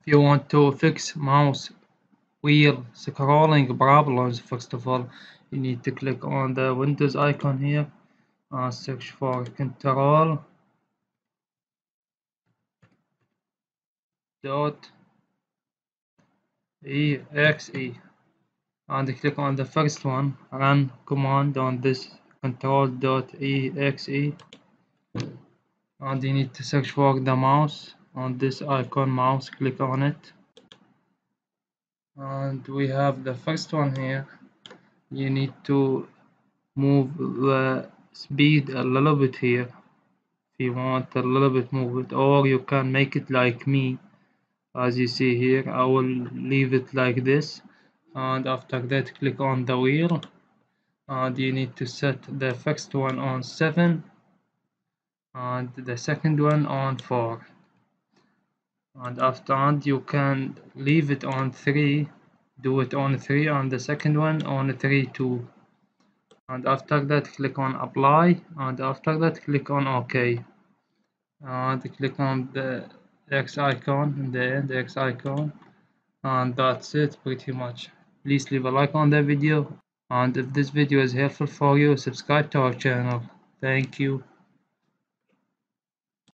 If you want to fix mouse wheel scrolling problems, first of all, you need to click on the Windows icon here and search for Control dot exe and click on the first one. Run command on this control.exe and you need to search for the mouse on this icon mouse. Click on it and we have the first one here. You need to move the speed a little bit here if you want a little bit move it, or you can make it like me. As you see here, I will leave it like this, and after that click on the wheel and you need to set the first one on 7 and the second one on 4, and after and you can leave it on 3, do it on 3 and the second one on 3 too, and after that click on apply and after that click on OK and click on the X icon in the end, X icon, and that's it pretty much. Please leave a like on the video, and if this video is helpful for you, subscribe to our channel. Thank you.